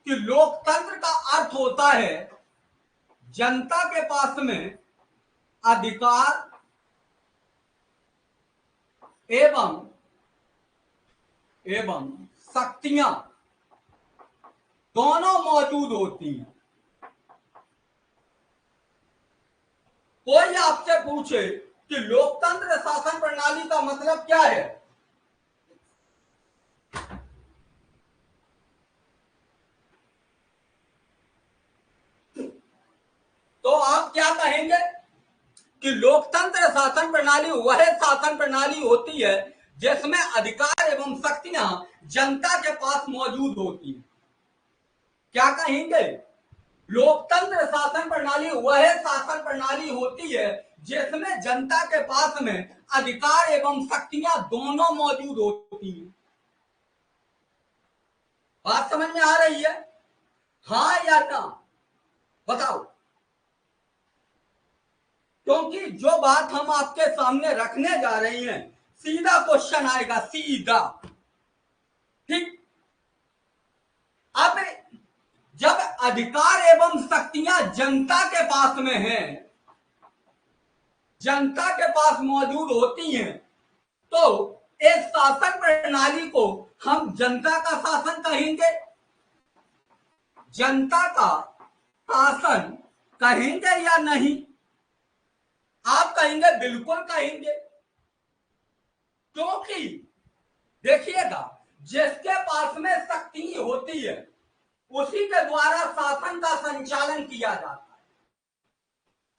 कि लोकतंत्र का अर्थ होता है जनता के पास में अधिकार एवं शक्तियां दोनों मौजूद होती हैं। कोई आपसे पूछे कि लोकतंत्र शासन प्रणाली का मतलब क्या है, तो आप क्या कहेंगे कि लोकतंत्र शासन प्रणाली वह शासन प्रणाली होती है जिसमें अधिकार एवं शक्तियां जनता के पास मौजूद होती हैं। क्या कहेंगे? लोकतंत्र शासन प्रणाली वह शासन प्रणाली होती है जिसमें जनता के पास में अधिकार एवं शक्तियां दोनों मौजूद होती हैं। बात समझ में आ रही है? हाँ या ना बताओ, क्योंकि जो बात हम आपके सामने रखने जा रहे हैं सीधा क्वेश्चन आएगा, सीधा। ठीक, अब जब अधिकार एवं शक्तियां जनता के पास में हैं, जनता के पास मौजूद होती हैं, तो इस शासन प्रणाली को हम जनता का शासन कहेंगे, जनता का शासन कहेंगे या नहीं? आप कहेंगे बिल्कुल कहेंगे, क्योंकि देखिएगा जिसके पास में शक्ति होती है उसी के द्वारा शासन का संचालन किया जाता है।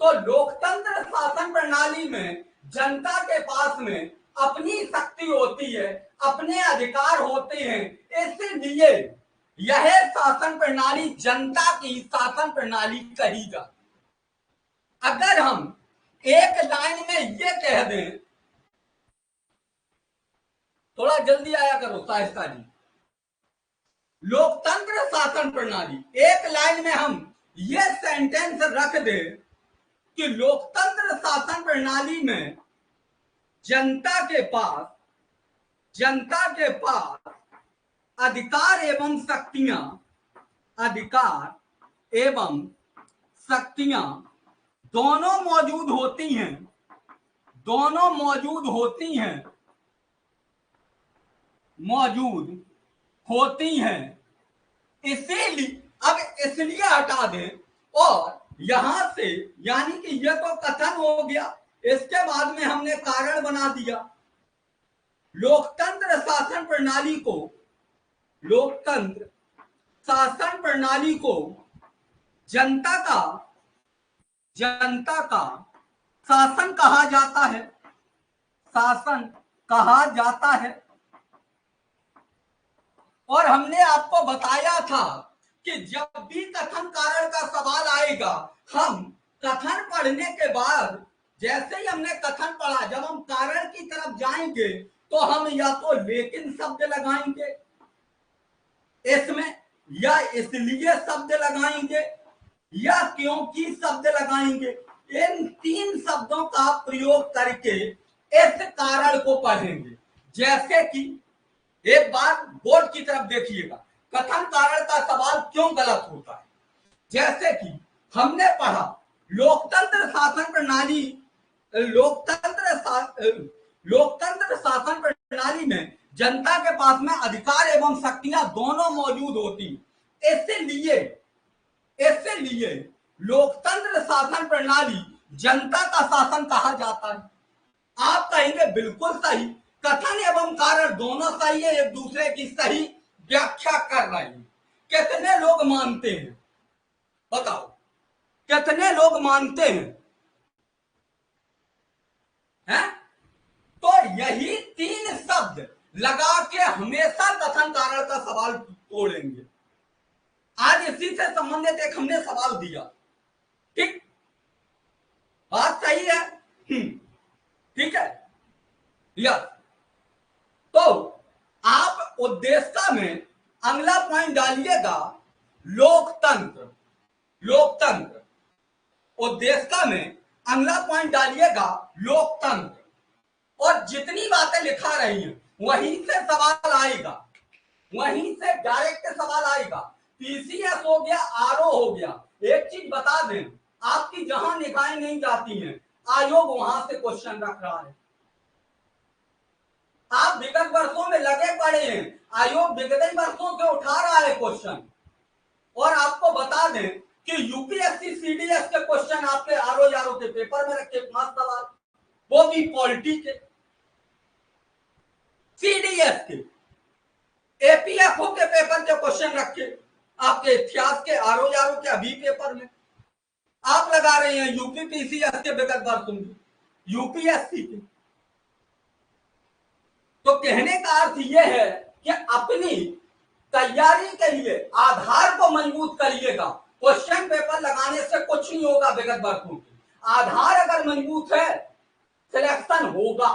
तो लोकतंत्र शासन प्रणाली में जनता के पास में अपनी शक्ति होती है, अपने अधिकार होते हैं, इसलिए यह शासन प्रणाली जनता की शासन प्रणाली कही जाती। अगर हम एक लाइन में ये कह दें, थोड़ा जल्दी आया करो साहिस्ता जी, लोकतंत्र शासन प्रणाली, एक लाइन में हम ये सेंटेंस रख दे कि लोकतंत्र शासन प्रणाली में जनता के पास अधिकार एवं शक्तियां दोनों मौजूद होती हैं। इसीलिए अब इसलिए हटा दें और यहां से, यानी कि यह तो कथन हो गया, इसके बाद में हमने कारण बना दिया। लोकतंत्र शासन प्रणाली को जनता का शासन कहा जाता है। और हमने आपको बताया था कि जब भी कथन कारण का सवाल आएगा, हम कथन पढ़ने के बाद जैसे ही हमने कथन पढ़ा, जब हम कारण की तरफ जाएंगे तो हम या तो लेकिन शब्द लगाएंगे इसमें, या इसलिए शब्द लगाएंगे, या क्योंकि शब्द लगाएंगे। इन तीन शब्दों का प्रयोग करके इस कारण को पढ़ेंगे। जैसे कि एक बार बोर्ड की तरफ देखिएगा, कथन कारण का सवाल क्यों गलत होता है। जैसे कि हमने पढ़ा लोकतंत्र शासन प्रणाली में जनता के पास में अधिकार एवं शक्तियां दोनों मौजूद होती, इसलिए लोकतंत्र शासन प्रणाली जनता का शासन कहा जाता है। आप कहेंगे बिल्कुल सही, कथन एवं कारण दोनों सही है, एक दूसरे की सही व्याख्या कर रहे हैं। कितने लोग मानते हैं बताओ, कितने लोग मानते हैं? तो यही तीन शब्द लगा के हमेशा कथन कारण का सवाल तोड़ेंगे। आज इसी से संबंधित एक हमने सवाल दिया, ठीक, बात सही है, ठीक है, यस। तो आप उद्देश्य में अगला पॉइंट डालिएगा लोकतंत्र, उद्देश्य में अगला पॉइंट डालिएगा लोकतंत्र, और जितनी बातें लिखा रही हैं वहीं से सवाल आएगा, वहीं से डायरेक्ट सवाल आएगा। पीसीएस हो गया, आरओ हो गया। एक चीज बता दें, आपकी जहां निगाहें नहीं जाती हैं, आयोग वहां से क्वेश्चन रख रहा है। आप विगत वर्षों में लगे पड़े हैं, आयोग विगत वर्षों से उठा रहा है क्वेश्चन। और आपको बता दें कि यूपीएससी सीडीएस के क्वेश्चन आपके आरओ के पेपर में रखे 5 सवाल, वो भी पॉलिटी के, सीडीएस के, एपीएफओ के पेपर के क्वेश्चन रखे आपके इतिहास के आरओ के अभी पेपर में। आप लगा रहे हैं यूपी पीसीएस के विगत वर्षों में, यूपीएससी के। तो कहने का अर्थ यह है कि अपनी तैयारी के लिए आधार को मजबूत करिएगा। क्वेश्चन पेपर लगाने से कुछ नहीं होगा विगत वर्षों के, आधार अगर मजबूत है सिलेक्शन होगा।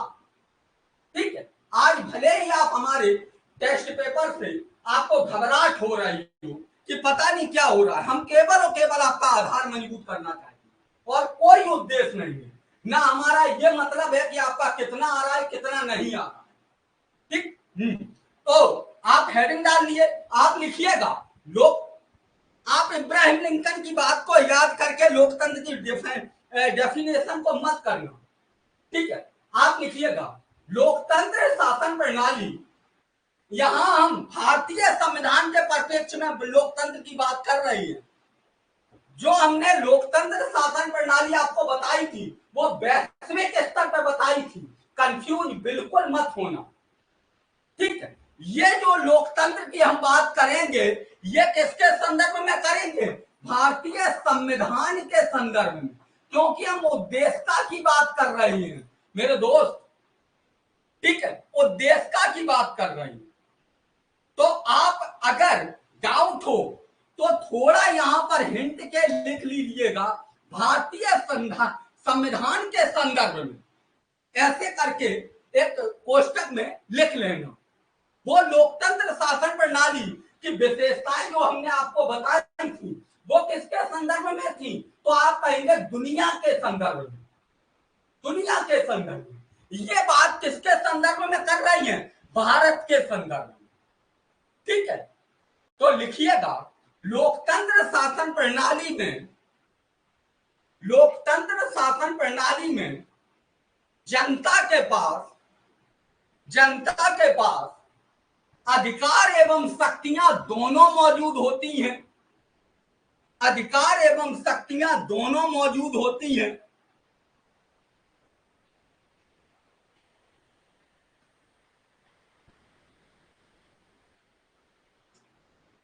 ठीक है, आज भले ही आप हमारे टेस्ट पेपर से आपको घबराहट हो रही हो कि पता नहीं क्या हो रहा है, हम केवल और केवल आपका आधार मजबूत करना चाहते हैं और कोई उद्देश्य नहीं है। ना हमारा ये मतलब है कि आपका कितना आ रहा है कितना नहीं आ रहा है। ठीक, तो आप हेडिंग डाल लिए, आप लिखिएगा लोक, आप इब्राहिम लिंकन की बात को याद करके लोकतंत्र की डेफिनेशन को मत करना। ठीक है, आप लिखिएगा लोकतंत्र शासन प्रणाली। यहां हम भारतीय संविधान के परिप्रेक्ष्य में लोकतंत्र की बात कर रहे हैं। जो हमने लोकतंत्र शासन प्रणाली आपको बताई थी वो वैश्विक स्तर पर बताई थी, कंफ्यूज बिल्कुल मत होना। ठीक है, ये जो लोकतंत्र की हम बात करेंगे ये किसके संदर्भ में करेंगे? भारतीय संविधान के संदर्भ में, क्योंकि हम उद्देश्यता की बात कर रहे हैं मेरे दोस्त। ठीक है, उद्देश्यता की बात कर रहे हैं। तो आप अगर डाउट हो तो थोड़ा यहां पर हिंट के लिख लीजिएगा भारतीय संविधान के संदर्भ में, ऐसे करके एक कोष्टक में लिख लेना। वो लोकतंत्र शासन प्रणाली की विशेषताएं जो हमने आपको बताई थी वो किसके संदर्भ में थी? तो आप कहेंगे दुनिया के संदर्भ में, दुनिया के संदर्भ में। ये बात किसके संदर्भ में कर रही है? भारत के संदर्भ में। ठीक है, तो लिखिएगा लोकतंत्र शासन प्रणाली में, लोकतंत्र शासन प्रणाली में जनता के पास अधिकार एवं शक्तियां दोनों मौजूद होती हैं, अधिकार एवं शक्तियां दोनों मौजूद होती हैं।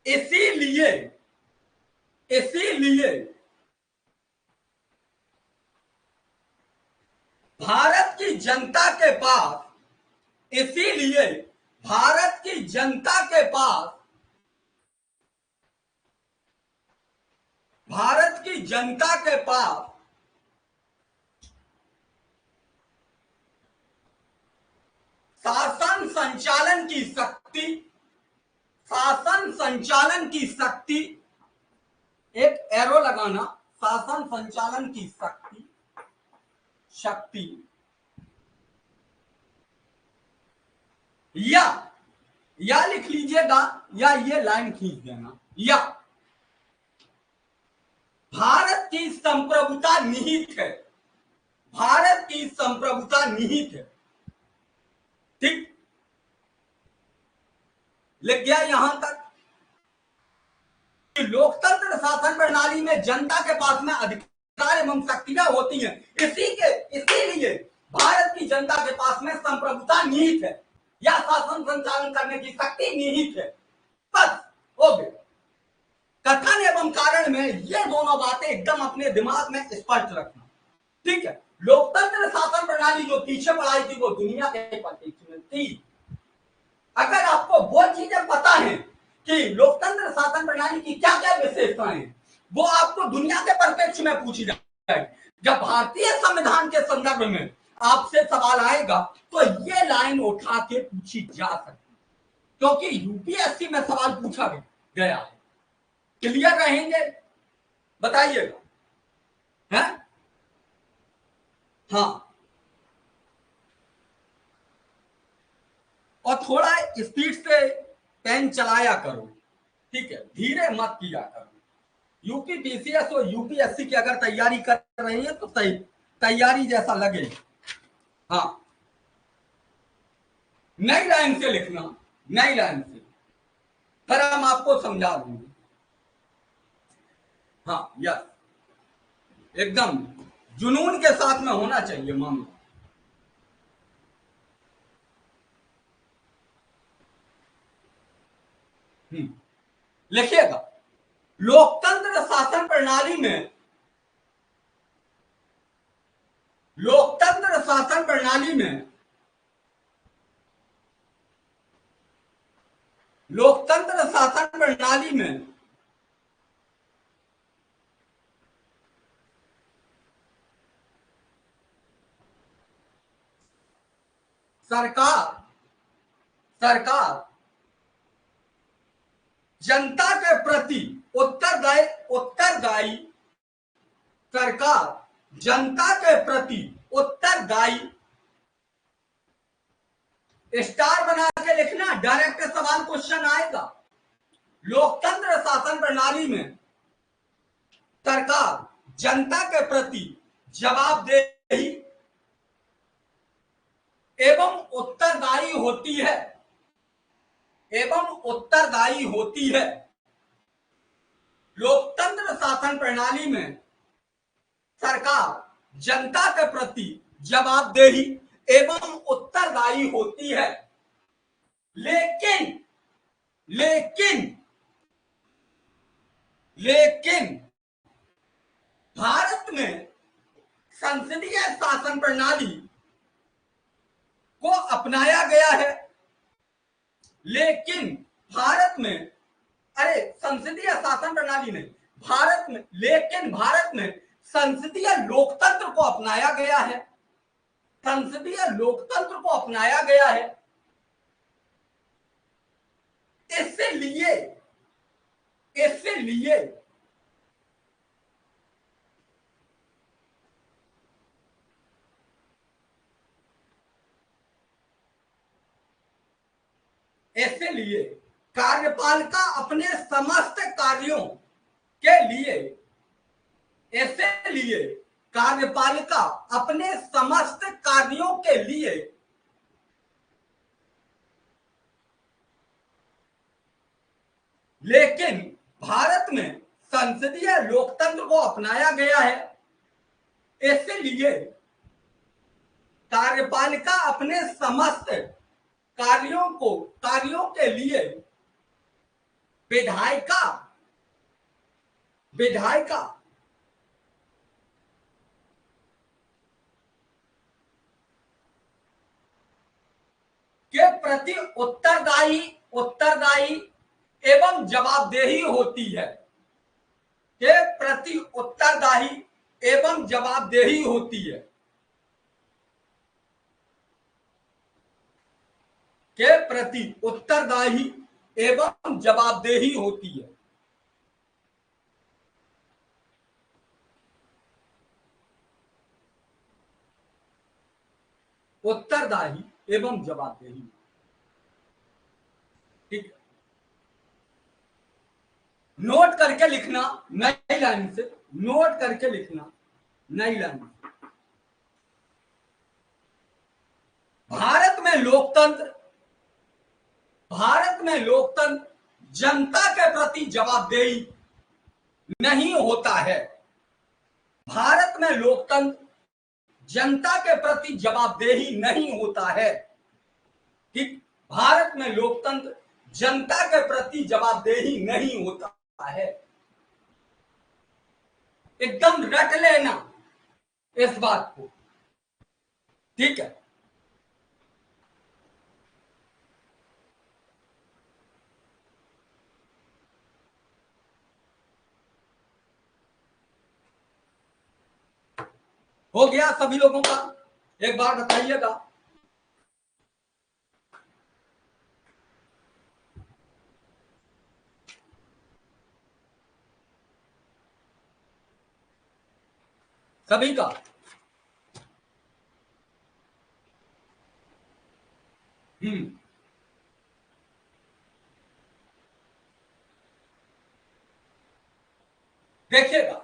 इसीलिए भारत की जनता के पास, इसीलिए भारत की जनता के पास, भारत की जनता के पास शासन संचालन की शक्ति, शासन संचालन की शक्ति, एक एरो लगाना, शासन संचालन की शक्ति या लिख लीजिएगा या ये लाइन खींच देना, या भारत की संप्रभुता निहित है, भारत की संप्रभुता निहित है। ठीक, लिख गया यहां तक कि लोकतंत्र शासन प्रणाली में जनता के पास में अधिकार एवं शक्तियां होती हैं, इसीलिए भारत की जनता के पास में संप्रभुता निहित है या शासन संचालन करने की शक्ति निहित है। बस हो गया। कथन एवं कारण में ये दोनों बातें एकदम अपने दिमाग में स्पष्ट रखना। ठीक है, लोकतंत्र शासन प्रणाली जो पीछे पढ़ाई थी वो दुनिया के परिप्रेक्ष्य में थी। अगर आपको वो चीजें पता है कि लोकतंत्र शासन प्रणाली की क्या क्या विशेषताएं हैं, वो आपको दुनिया के परिप्रेक्ष्य में पूछी जाएगी। जब भारतीय संविधान के संदर्भ में आपसे सवाल आएगा तो ये लाइन उठा के पूछी जा सकती, क्योंकि यूपीएससी में सवाल पूछा गया है। क्लियर रहेंगे? बताइएगा। है हाँ, और थोड़ा स्पीड से पेन चलाया करो। ठीक है, धीरे मत किया करो। यूपी पीसीएस और यूपीएससी की अगर तैयारी कर रही है तो तैयारी जैसा लगे। हाँ, नई लाइन से लिखना, नई लाइन से, फिर हम आपको समझा देंगे। हाँ, यस, एकदम जुनून के साथ में होना चाहिए मामला। लिखिएगा, लोकतंत्र शासन प्रणाली में, लोकतंत्र शासन प्रणाली में, लोकतंत्र शासन प्रणाली में सरकार सरकार जनता के प्रति उत्तरदायी, सरकार जनता के प्रति उत्तरदायी, स्टार बना के लिखना, डायरेक्ट सवाल क्वेश्चन आएगा। लोकतंत्र शासन प्रणाली में सरकार जनता के प्रति जवाबदेही एवं उत्तरदायी होती है, एवं उत्तरदायी होती है। लोकतंत्र शासन प्रणाली में सरकार जनता के प्रति जवाबदेही एवं उत्तरदायी होती है। लेकिन लेकिन लेकिन भारत में संसदीय शासन प्रणाली को अपनाया गया है। लेकिन भारत में, अरे संसदीय शासन प्रणाली नहीं, भारत में, लेकिन भारत में संसदीय लोकतंत्र को अपनाया गया है, संसदीय लोकतंत्र को अपनाया गया है। इसलिए इसलिए इसलिए कार्यपालिका अपने समस्त कार्यों के लिए, इसलिए कार्यपालिका अपने समस्त कार्यों के लिए लेकिन भारत में संसदीय लोकतंत्र को अपनाया गया है। इसलिए कार्यपालिका अपने समस्त कार्यों के लिए विधायिका विधायिका के प्रति उत्तरदायी एवं जवाबदेही होती है, के प्रति उत्तरदायी एवं जवाबदेही होती है, के प्रति उत्तरदायी एवं जवाबदेही होती है। उत्तरदायी एवं जवाबदेही, ठीक, नोट करके लिखना, नई लाइन से नोट करके लिखना, नई लाइन। भारत में लोकतंत्र जनता के प्रति जवाबदेही नहीं होता है। भारत में लोकतंत्र जनता के प्रति जवाबदेही नहीं होता है, ठीक, भारत में लोकतंत्र जनता के प्रति जवाबदेही नहीं होता है। एकदम रट लेना इस बात को, ठीक है। हो गया सभी लोगों का? एक बार बताइएगा। सभी का? हम्म देखिएगा,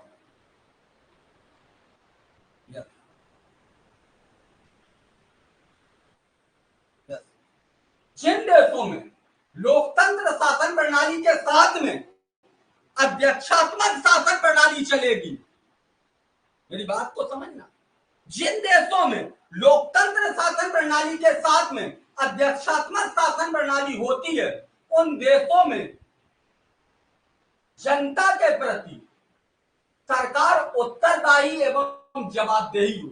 जिन देशों में लोकतंत्र शासन प्रणाली के साथ में अध्यक्षात्मक शासन प्रणाली चलेगी, मेरी बात को समझना, जिन देशों में लोकतंत्र शासन प्रणाली के साथ में अध्यक्षात्मक शासन प्रणाली होती है, उन देशों में जनता के प्रति सरकार उत्तरदायी एवं जवाबदेही हो।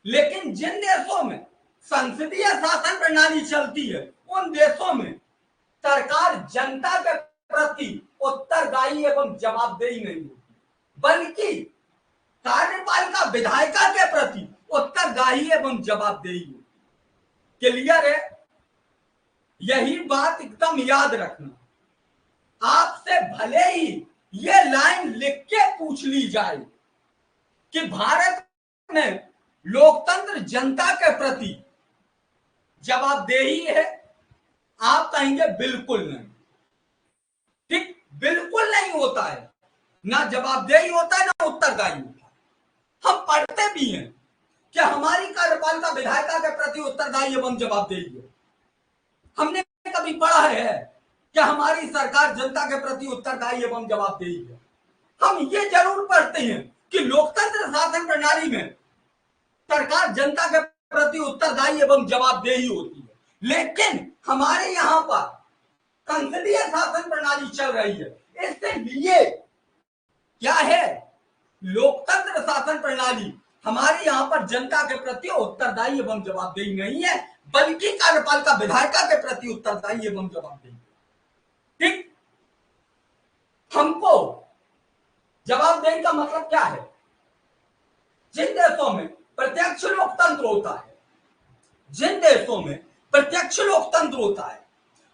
लेकिन जिन देशों में संसदीय शासन प्रणाली चलती है, उन देशों में सरकार जनता के प्रति उत्तरदायी एवं जवाबदेही नहीं होती, बल्कि कार्यपालिका विधायिका के प्रति उत्तरदायी एवं जवाबदेही होती। क्लियर है? यही बात एकदम याद रखना। आपसे भले ही ये लाइन लिख के पूछ ली जाए कि भारत में लोकतंत्र जनता के प्रति जवाबदेही है, आप कहेंगे बिल्कुल नहीं। ठीक, बिल्कुल नहीं होता है, ना जवाबदेही होता है ना उत्तरदायी होता है। हम पढ़ते भी हैं कि हमारी कार्यपालिका विधायिका के प्रति उत्तरदायी एवं जवाबदेही है। हमने कभी पढ़ा है कि हमारी सरकार जनता के प्रति उत्तरदायी एवं जवाबदेही है। हम ये जरूर पढ़ते हैं कि लोकतंत्र शासन प्रणाली में सरकार जनता के प्रति उत्तरदायी एवं जवाबदेही होती है, लेकिन हमारे यहाँ पर संसदीय शासन प्रणाली चल रही है। इसलिए क्या है, लोकतंत्र शासन प्रणाली हमारे यहाँ पर जनता के प्रति उत्तरदायी एवं जवाबदेही नहीं है, बल्कि कार्यपालिका विधायिका के प्रति उत्तरदायी एवं जवाबदेही। ठीक, हमको जवाबदेही का मतलब क्या है? जिन देशों में प्रत्यक्ष लोकतंत्र होता है, जिन देशों में प्रत्यक्ष लोकतंत्र होता है,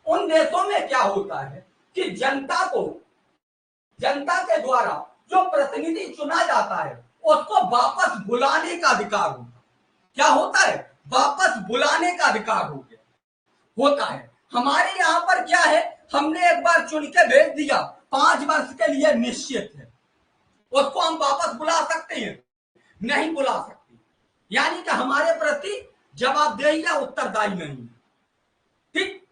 उन देशों में क्या होता है कि जनता को, जनता के द्वारा जो प्रतिनिधि चुना जाता है, उसको वापस बुलाने का अधिकार होता है। क्या होता है? वापस बुलाने का अधिकार होता है। हमारे यहाँ पर क्या है, हमने एक बार चुन के भेज दिया, 5 वर्ष के लिए निश्चित है, उसको हम वापस बुला सकते हैं? नहीं बुला सकते। यानी कि हमारे प्रति जवाबदेही या उत्तरदायी नहीं है। ठीक,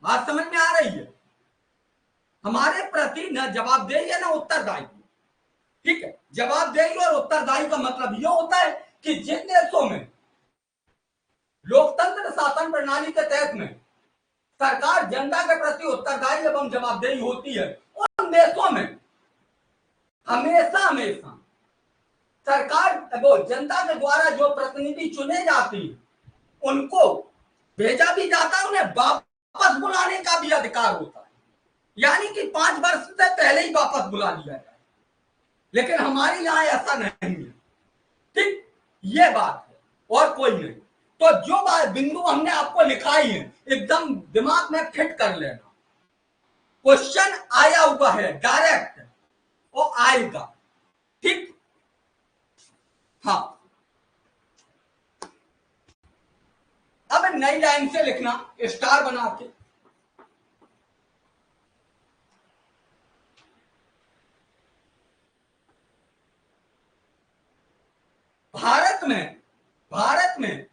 बात समझ में आ रही है? हमारे प्रति न जवाबदेही है न उत्तरदायी। ठीक है, जवाबदेही और उत्तरदायी का मतलब यह होता है कि जिन देशों में लोकतंत्र शासन प्रणाली के तहत में सरकार जनता के प्रति उत्तरदायी एवं जवाबदेही होती है, उन देशों में हमेशा हमेशा सरकार वो जनता के द्वारा जो प्रतिनिधि चुने जाते हैं, उनको भेजा भी जाता है, उन्हें वापस बुलाने का भी अधिकार होता है। यानी कि 5 वर्ष से पहले ही वापस बुला लिया जाए। लेकिन हमारे यहाँ ऐसा नहीं है। ठीक, ये बात है और कोई नहीं। तो जो बात बिंदु हमने आपको लिखाई है, एकदम दिमाग में फिट कर लेना। क्वेश्चन आया हुआ है डायरेक्ट, वो आएगा। ठीक, हाँ, अब नई लाइन से लिखना, स्टार बना के। भारत में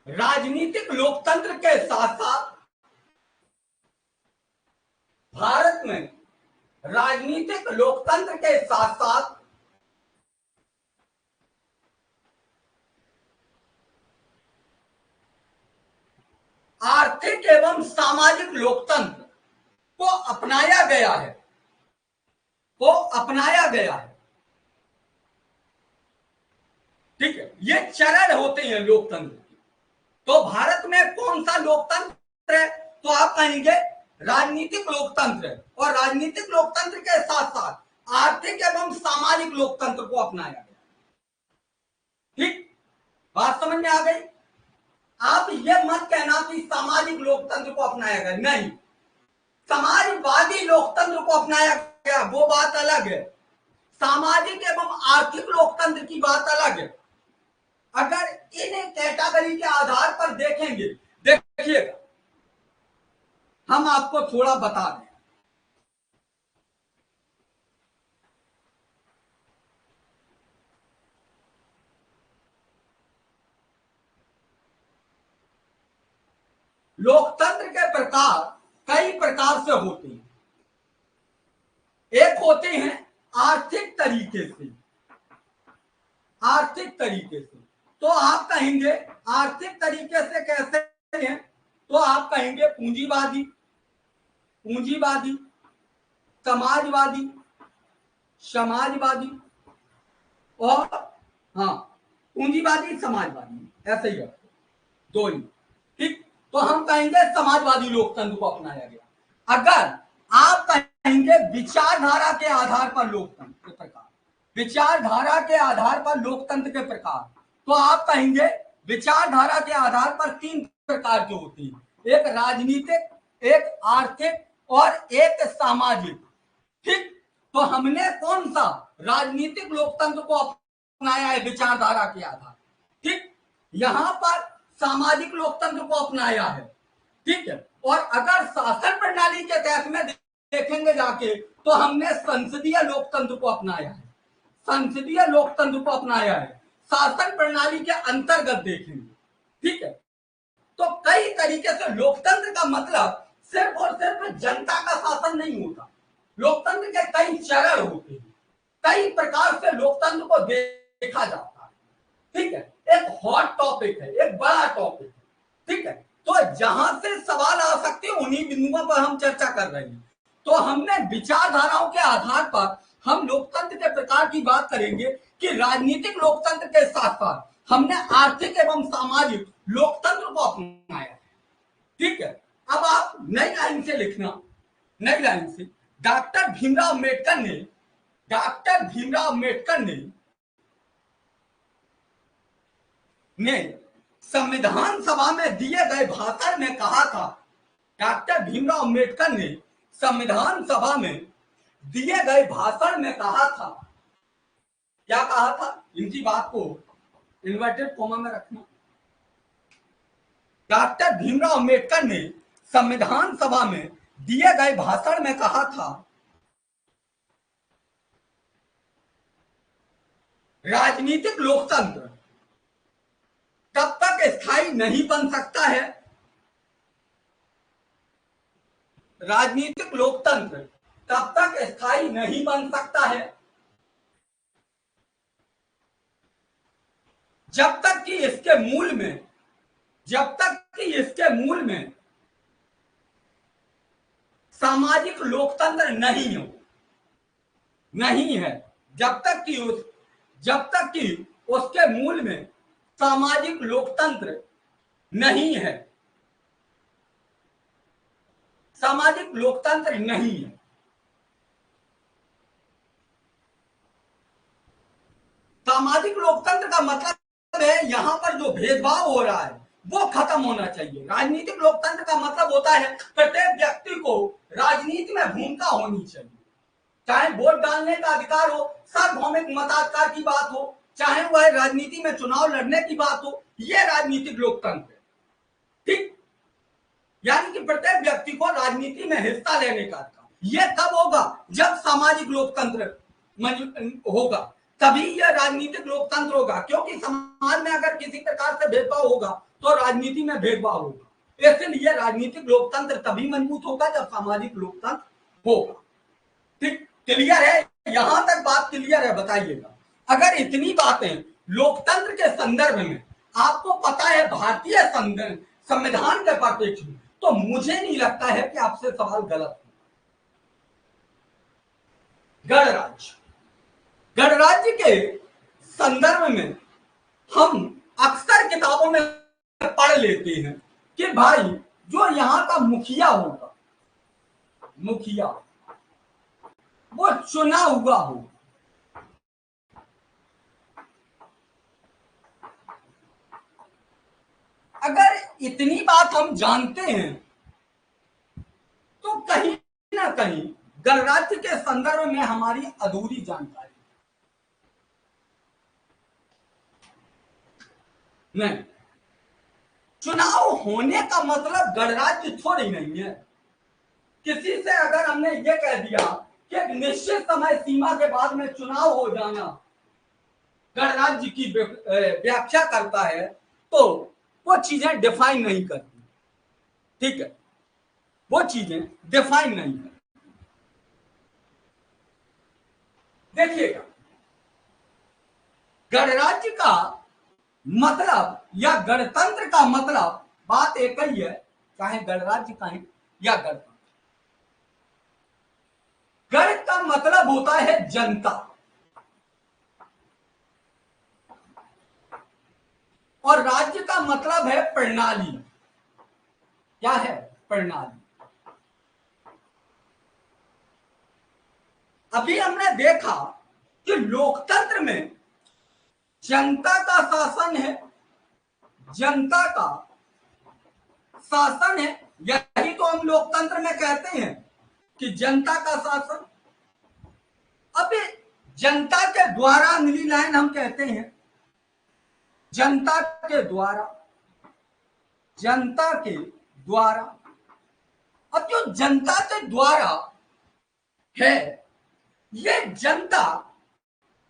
राजनीतिक लोकतंत्र के साथ साथ, भारत में राजनीतिक लोकतंत्र के साथ साथ आर्थिक एवं सामाजिक लोकतंत्र को अपनाया गया है, ठीक है, ये चरण होते हैं लोकतंत्र के। तो भारत में कौन सा लोकतंत्र है? तो आप कहेंगे राजनीतिक लोकतंत्र है, और राजनीतिक लोकतंत्र के साथ साथ आर्थिक एवं सामाजिक लोकतंत्र को अपनाया गया। ठीक, बात समझ में आ गई? आप ये मत कहना कि सामाजिक लोकतंत्र को अपनाया गया, नहीं, समाजवादी लोकतंत्र को अपनाया गया, वो बात अलग है। सामाजिक एवं आर्थिक लोकतंत्र की बात अलग है। अगर इन कैटेगरी के आधार पर देखेंगे, देखिएगा, हम आपको थोड़ा बता दें, लोकतंत्र के प्रकार कई प्रकार से होते हैं। एक होते हैं आर्थिक तरीके से, आर्थिक तरीके से। तो आप कहेंगे आर्थिक तरीके से कैसे हैं, तो आप कहेंगे पूंजीवादी, पूंजीवादी, समाजवादी, समाजवादी और हाँ पूंजीवादी समाजवादी, ऐसे ही दो ही। ठीक, तो हम कहेंगे समाजवादी लोकतंत्र को अपनाया गया। अगर आप कहेंगे विचारधारा के आधार पर लोकतंत्र के प्रकार, विचारधारा के आधार पर लोकतंत्र के प्रकार, तो आप कहेंगे विचारधारा के आधार पर तीन प्रकार के होती हैं, एक राजनीतिक, एक आर्थिक और एक सामाजिक। ठीक, तो हमने कौन सा राजनीतिक लोकतंत्र को अपनाया है विचारधारा के आधार। ठीक, यहां पर सामाजिक लोकतंत्र को अपनाया है। ठीक है, और अगर शासन प्रणाली के तहत में देखेंगे जाके तो हमने संसदीय लोकतंत्र को अपनाया है, संसदीय लोकतंत्र को अपनाया है, शासन प्रणाली के अंतर्गत देखेंगे। ठीक है, तो कई तरीके से लोकतंत्र का मतलब सिर्फ और सिर्फ जनता का शासन नहीं होता, लोकतंत्र के कई चरण होते हैं, कई प्रकार से लोकतंत्र को देखा जाता है। ठीक है, एक हॉट टॉपिक है, एक बड़ा टॉपिक है। ठीक है, तो जहां से सवाल आ सकते हैं उन्हीं बिंदुओं पर हम चर्चा कर रहे हैं। तो हमने विचारधाराओं के आधार पर हम लोकतंत्र के प्रकार की बात करेंगे कि राजनीतिक लोकतंत्र के साथ साथ हमने आर्थिक एवं सामाजिक लोकतंत्र को अपनाया। ठीक है, अब आप नई लाइन से लिखना, नई लाइन से डॉक्टर भीमराव अम्बेडकर ने, डॉक्टर भीमराव अम्बेडकर ने संविधान सभा में दिए गए भाषण में कहा था, डॉक्टर भीमराव अम्बेडकर ने संविधान सभा में दिए गए भाषण में कहा था, क्या कहा था, इनकी बात को इन्वर्टेड कॉमा में रखना। डॉक्टर भीमराव अम्बेडकर ने संविधान सभा में दिए गए भाषण में कहा था, राजनीतिक लोकतंत्र तब तक स्थायी नहीं बन सकता है, राजनीतिक लोकतंत्र तब तक स्थायी नहीं बन सकता है जब तक कि इसके मूल में, जब तक कि इसके मूल में सामाजिक लोकतंत्र नहीं हो, नहीं है, जब तक कि उसके मूल में सामाजिक लोकतंत्र नहीं है, सामाजिक लोकतंत्र नहीं है। सामाजिक लोकतंत्र का मतलब है यहां पर जो भेदभाव हो रहा है वो खत्म होना चाहिए। राजनीतिक लोकतंत्र का मतलब होता है प्रत्येक व्यक्ति को राजनीति में भूमिका होनी चाहिए, चाहे वोट डालने का अधिकार हो, सार्वभौमिक मताधिकार की बात हो, चाहे वह राजनीति में चुनाव लड़ने की बात हो, यह राजनीतिक लोकतंत्र है। ठीक, यानी कि प्रत्येक व्यक्ति को राजनीति में हिस्सा लेने का अधिकार। यह कब होगा, जब सामाजिक लोकतंत्र होगा, तभी यह राजनीतिक लोकतंत्र होगा। क्योंकि समाज में अगर किसी प्रकार से भेदभाव होगा तो राजनीति में भेदभाव होगा, इसलिए राजनीतिक लोकतंत्र तभी मजबूत होगा जब सामाजिक लोकतंत्र होगा। ठीक, क्लियर है, यहां तक बात क्लियर है, बताइएगा। अगर इतनी बातें लोकतंत्र के संदर्भ में आपको पता है भारतीय संविधान के परिप्रेक्ष्य में, तो मुझे नहीं लगता है कि आपसे सवाल गलत है। गणराज्य, गणराज्य के संदर्भ में हम अक्सर किताबों में पढ़ लेते हैं कि भाई जो यहां का मुखिया होगा, मुखिया वो चुना हुआ हो। अगर इतनी बात हम जानते हैं तो कहीं ना कहीं गणराज्य के संदर्भ में हमारी अधूरी जानकारी नहीं। चुनाव होने का मतलब गणराज्य थोड़ी नहीं है। किसी से अगर हमने ये कह दिया कि एक निश्चित समय सीमा के बाद में चुनाव हो जाना गणराज्य की व्याख्या करता है, तो वो चीजें डिफाइन नहीं करती। ठीक है, वो चीजें डिफाइन नहीं है। देखिएगा, गणराज्य का मतलब या गणतंत्र का मतलब बात एक ही है, चाहे गणराज्य कहें या गणतंत्र। गण का मतलब होता है जनता, और राज्य का मतलब है प्रणाली। क्या है? प्रणाली। अभी हमने देखा कि लोकतंत्र में जनता का शासन है, जनता का शासन है, यही तो हम लोकतंत्र में कहते हैं कि जनता का शासन। अब जनता के द्वारा, अगली लाइन हम कहते हैं जनता के द्वारा, जनता के द्वारा। अब जो जनता के द्वारा है, ये जनता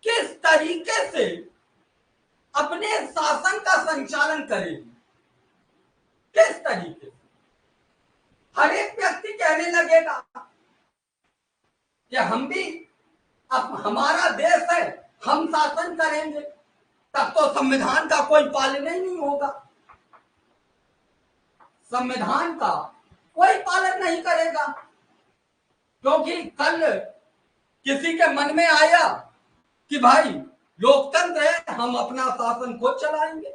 किस तरीके से अपने शासन का संचालन करेगी, किस तरीके से? हर एक व्यक्ति कहने लगेगा कि हम भी, अब हमारा देश है, हम शासन करेंगे, तब तो संविधान का कोई पालन ही नहीं होगा। संविधान का कोई पालन नहीं करेगा, क्योंकि कल किसी के मन में आया कि भाई लोकतंत्र है, हम अपना शासन खुद चलाएंगे।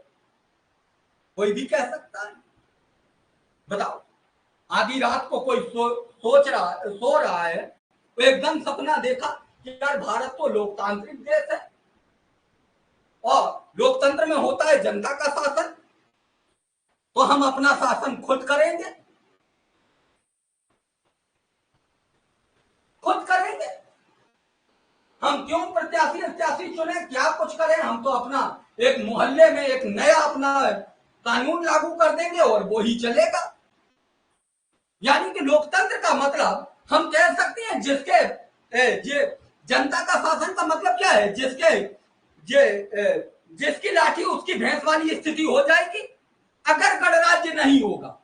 कोई भी कह सकता है। बताओ, आधी रात को कोई सो रहा है, तो एकदम सपना देखा कि यार भारत तो लोकतांत्रिक देश है और लोकतंत्र में होता है जनता का शासन, तो हम अपना शासन खुद करेंगे, खुद करेंगे। हम क्यों प्रत्याशी चुने, क्या कुछ करें, हम तो अपना एक मोहल्ले में एक नया अपना कानून लागू कर देंगे और वो ही चलेगा। यानी कि लोकतंत्र का मतलब हम कह सकते हैं जिसके ये जनता का शासन का मतलब क्या है, जिसकी लाठी उसकी भैंस वाली स्थिति हो जाएगी अगर गणराज्य नहीं होगा।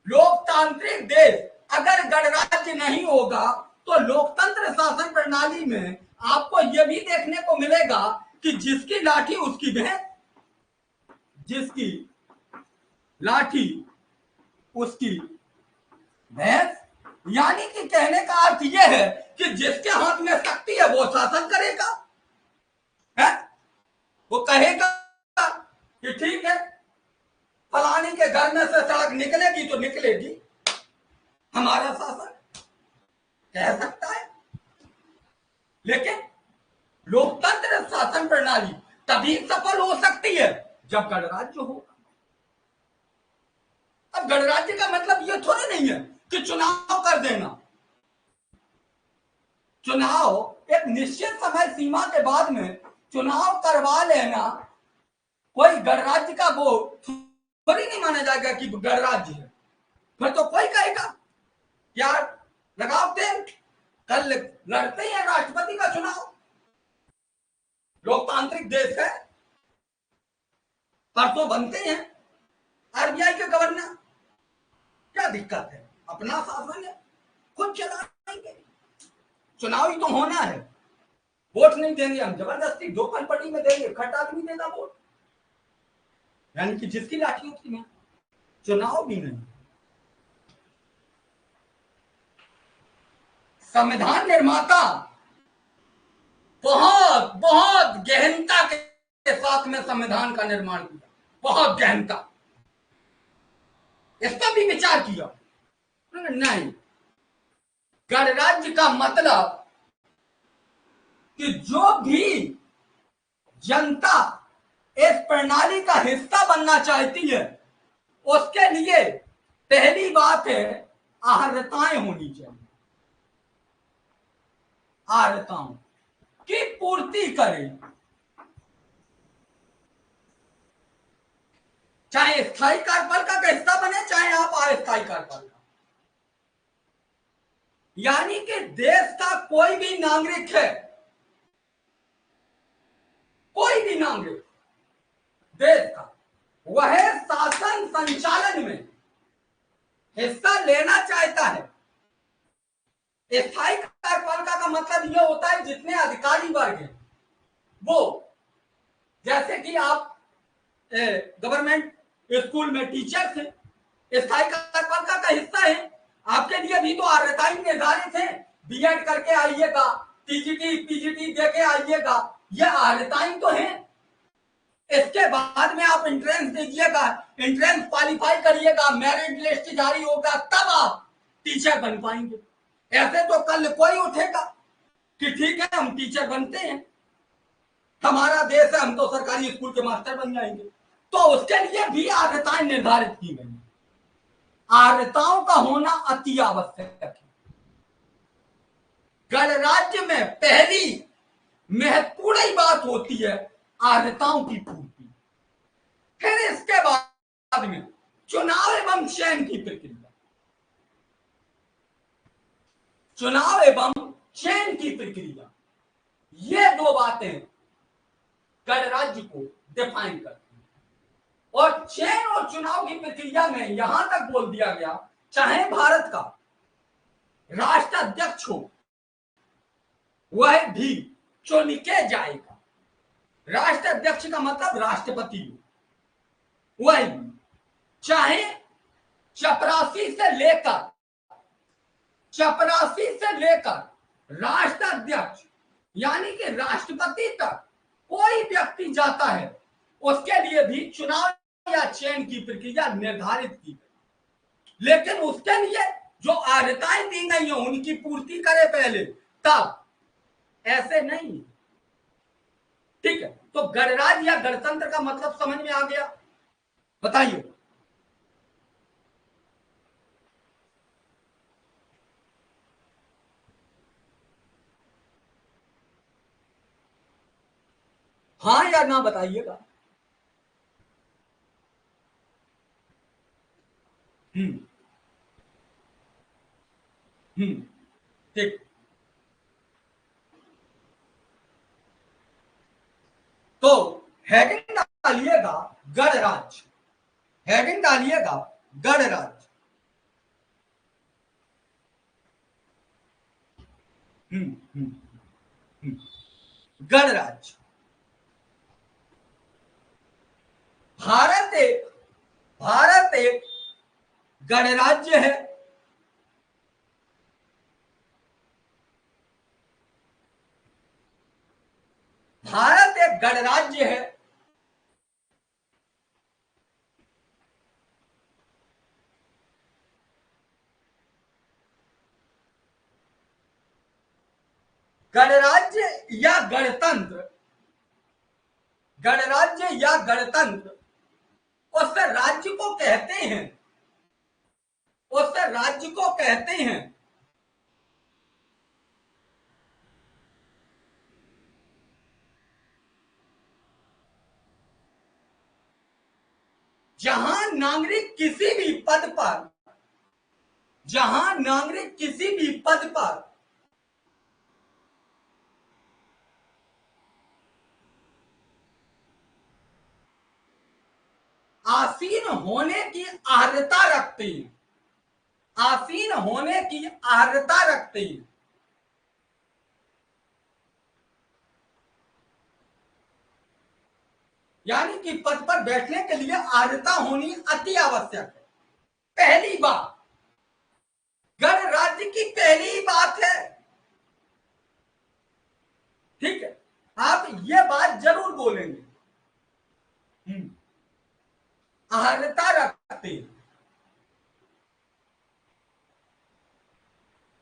लोकतांत्रिक देश अगर गणराज्य नहीं होगा तो लोकतंत्र शासन प्रणाली में आपको यह भी देखने को मिलेगा कि जिसकी लाठी उसकी भैंस, जिसकी लाठी उसकी भैंस। यानी कि कहने का अर्थ यह है कि जिसके हाथ में शक्ति है वो शासन करेगा, है? वो कहेगा कि ठीक है, फलाने के घर में से सड़क निकलेगी तो निकलेगी, हमारा शासन कह सकता है। लेकिन लोकतंत्र शासन प्रणाली तभी सफल हो सकती है जब गणराज्य होगा। अब गणराज्य का मतलब यह थोड़ी नहीं है कि चुनाव कर देना। चुनाव एक निश्चित समय सीमा के बाद में चुनाव करवा लेना कोई गणराज्य का वो थोड़ी नहीं माना जाएगा कि गणराज्य है। फिर तो कोई कहेगा यार लगाओ टेंट, कल लड़ते हैं राष्ट्रपति का चुनाव, लोकतांत्रिक देश है, परसों बनते हैं आरबीआई के गवर्नर, क्या दिक्कत है? अपना शासन है, खुद चलाएंगे। चुनाव ही तो होना है, वोट नहीं देंगे हम जबरदस्ती, धोखन पट्टी में देंगे, खट आदमी देगा वोट। यानी कि जिसकी लाठी होती है, चुनाव भी नहीं। संविधान निर्माता बहुत बहुत गहनता के साथ में संविधान का निर्माण किया, बहुत गहनता, इस पर भी विचार किया। नहीं, गणराज्य का मतलब कि जो भी जनता इस प्रणाली का हिस्सा बनना चाहती है उसके लिए पहली बात है अर्हताएं होनी चाहिए, अर्हताओं की पूर्ति करें, चाहे स्थायी कार्यपालिका का हिस्सा बने चाहे आप अस्थायी कार्यपालिका। यानी कि देश का कोई भी नागरिक है, कोई भी नागरिक देश का, वह शासन संचालन में हिस्सा लेना चाहता है। स्थायी कार्यपालिका का मतलब यह होता है जितने अधिकारी वर्ग हैं वो, जैसे कि आप गवर्नमेंट स्कूल में टीचर्स हैं, स्थायी कार्यपालिका का हिस्सा है। आपके लिए भी तो अर्हताएं निर्धारित है, बीएड करके आइएगा, टीजीटी पीजीटी देके आइएगा, ये अर्हताएं तो हैं। इसके बाद में आप एंट्रेंस दीजिएगा, एंट्रेंस क्वालिफाई करिएगा, मेरिट लिस्ट जारी होगा, तब आप टीचर बन पाएंगे। ऐसे तो कल कोई उठेगा कि ठीक है हम टीचर बनते हैं, हमारा देश है, हम तो सरकारी स्कूल के मास्टर बन जाएंगे। तो उसके लिए भी अर्हताएं निर्धारित की गई। अर्हताओं का होना अति आवश्यक है। गणराज्य में पहली महत्वपूर्ण बात होती है अर्हताओं की पूर्ति। फिर इसके बाद में चुनाव एवं चयन की प्रक्रिया, चुनाव एवं चयन की प्रक्रिया, ये दो बातें गणराज्य को डिफाइन करती हैं। और चयन और चुनाव की प्रक्रिया में यहां तक बोल दिया गया, चाहे भारत का राष्ट्राध्यक्ष हो वह भी चुन के जाएगा। राष्ट्राध्यक्ष का मतलब राष्ट्रपति हो, वह भी चाहे चपरासी से लेकर राष्ट्राध्यक्ष यानी कि राष्ट्रपति तक कोई व्यक्ति जाता है, उसके लिए भी चुनाव या चयन की प्रक्रिया निर्धारित की गई। लेकिन उसके लिए जो अर्हताएं दी गई हैं उनकी पूर्ति करे पहले, तब ऐसे नहीं। ठीक है, तो गणराज्य या गणतंत्र का मतलब समझ में आ गया? बताइए। हाँ या ना बताइएगा। हम्म ठीक। तो हेडिंग डालिएगा गणराज्य, हेडिंग डालिएगा गणराज्य। गणराज्य। भारत एक गणराज्य है। भारत एक गणराज्य है। गणराज्य या गणतंत्र, गणराज्य या गणतंत्र उस राज्य को कहते हैं, उस राज्य को कहते हैं जहां नागरिक किसी भी पद पर, जहां नागरिक किसी भी पद पर आसीन होने की अर्हता रखते हैं, आसीन होने की अर्हता रखते हैं। यानी कि पद पर बैठने के लिए अर्हता होनी अति आवश्यक है। पहली बात, गणराज्य की पहली बात है। ठीक है, आप ये बात जरूर बोलेंगे, अर्हता रखते हैं।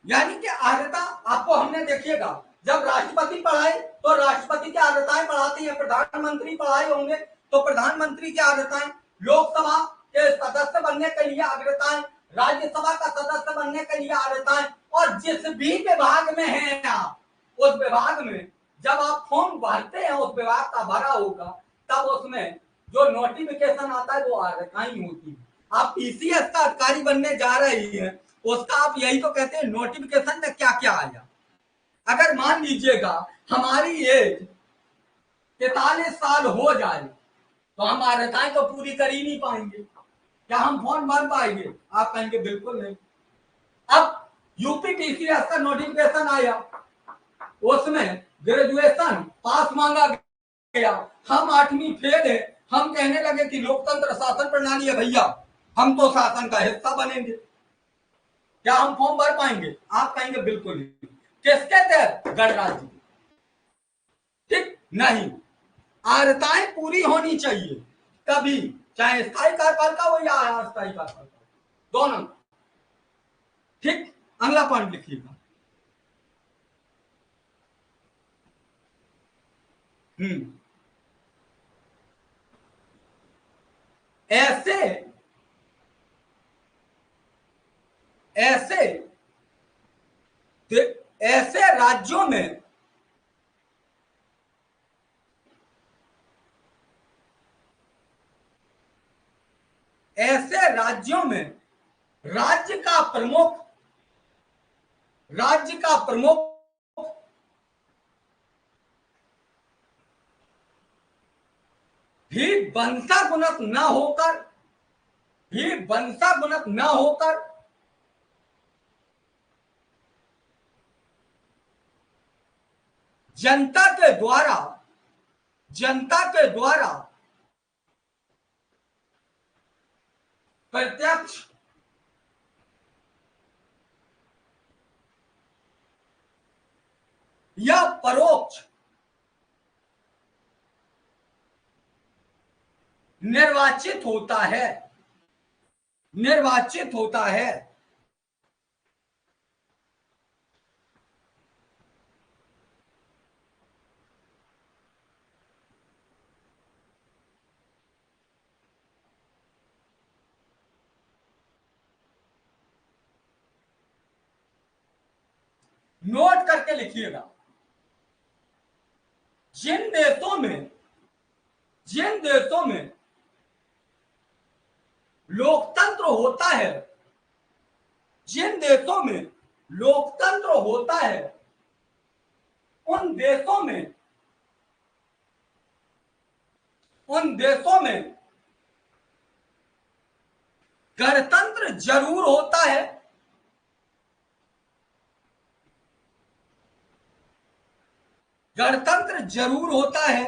यानी कि अर्हता आपको हमने देखिएगा, जब राष्ट्रपति पढ़ाए तो राष्ट्रपति की अर्हताएं पढ़ाती है, प्रधानमंत्री पढ़ाए होंगे तो प्रधानमंत्री की अर्हताएं, लोकसभा के सदस्य बनने के लिए अर्हताएं, राज्यसभा का सदस्य बनने के लिए अर्हताएं, और जिस भी विभाग में हैं आप, उस विभाग में जब आप फॉर्म भरते हैं, उस विभाग का भरा होगा, तब उसमें जो नोटिफिकेशन आता है वो अर्हताएं होती है। आप पीसीएस का अधिकारी बनने जा रही हैं, उसका आप यही तो कहते हैं नोटिफिकेशन में क्या क्या आया। अगर मान लीजिएगा हमारी एज 43 साल हो जाए तो हम अर्हताएं तो पूरी कर ही नहीं पाएंगे। क्या हम फॉर्म भर पाएंगे? आप कहेंगे बिल्कुल नहीं। अब यूपीटीसीएस का नोटिफिकेशन आया, उसमें ग्रेजुएशन पास मांगा गया, हम 8वीं फेल है, हम कहने लगे कि लोकतंत्र शासन प्रणाली है भैया, हम तो शासन का हिस्सा बनेंगे, क्या हम फॉर्म भर पाएंगे? आप कहेंगे बिल्कुल नहीं। किसके तहत? गणराज्य। ठीक नहीं, अर्हताएं पूरी होनी चाहिए तभी, चाहे स्थायी कार्यपालिका हो या अस्थायी कार्यपालिका, दोनों। ठीक, अगला पॉइंट लिखिएगा। ऐसे ऐसे ऐसे राज्यों में ऐसे राज्यों में राज्य का प्रमुख राज्य का प्रमुख भी वंशागुणत न होकर भी वंशागुणत न होकर जनता के द्वारा जनता के द्वारा प्रत्यक्ष या परोक्ष निर्वाचित होता है निर्वाचित होता है। नोट करके लिखिएगा। जिन देशों में लोकतंत्र होता है जिन देशों में लोकतंत्र होता है उन देशों में गणतंत्र जरूर होता है। गणतंत्र जरूर होता है